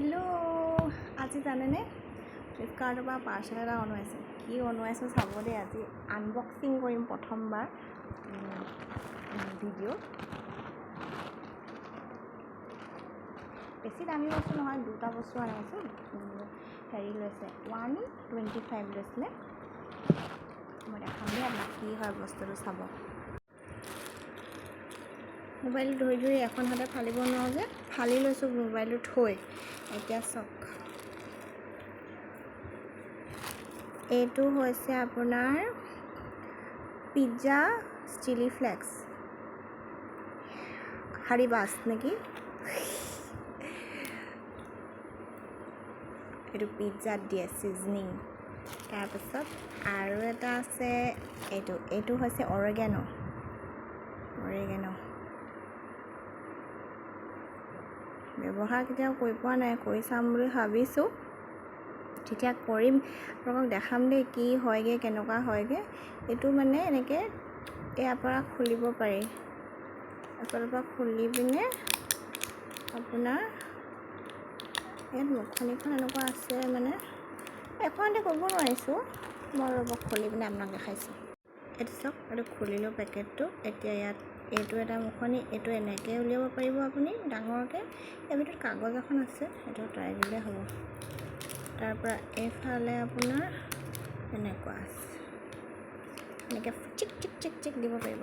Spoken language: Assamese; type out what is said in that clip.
হেল্ল' আজি জানেনে ফ্লিপকাৰ্টৰ পৰা পাৰ্চেল এটা অনোৱাইছে কি অনোৱাইছোঁ চাব দেই আজি আনবক্সিং কৰিম প্ৰথমবাৰ ভিডিঅ' বেছি দামী বস্তু নহয় দুটা বস্তু আনিছোঁ হেৰি লৈছে 125 লৈছিলে মই দেখাম দেই আপোনাক কি হয় বস্তুটো চাব মোবাইলটো ধৰি ধৰি এখন হাতে ফালিব নোৱাৰোঁ যে ফালি লৈছোঁ মোবাইলটো থৈ এতিয়া চাওক এইটো হৈছে আপোনাৰ পিজ্জা চিলি ফ্লেক্স হাৰিবাছ নেকি এইটো পিজ্জাত দিয়ে চিজনিং তাৰপিছত আৰু এটা আছে এইটো হৈছে অৰেগেনো ব্যৱহাৰ কেতিয়াও কৰি পোৱা নাই কৰি চাম বুলি ভাবিছোঁ তেতিয়া কৰিম আপোনালোকক দেখাম দেই কি হয়গৈ কেনেকুৱা হয়গৈ এইটো মানে এনেকৈ ইয়াৰ পৰা খুলিব পাৰি এফালৰ পৰা খুলি পিনে আপোনাৰ ইয়াত মুখনিখন এনেকুৱা আছে মানে এখনতে কৰিব নোৱাৰিছোঁ মই ৰ'ব খুলি পিনে আপোনাক দেখাইছোঁ এইটো চাওক এইটো খুলিলোঁ পেকেটটো এতিয়া ইয়াত এইটো এটা মুখনি এইটো এনেকৈ উলিয়াব পাৰিব আপুনি ডাঙৰকৈ ইয়াৰ ভিতৰত কাগজ এখন আছে সেইটো ট্ৰাই দিলে হ'ব তাৰপৰা এইফালে আপোনাৰ এনেকুৱা আছে এনেকৈ চিক চিক চিক চিক দিব পাৰিব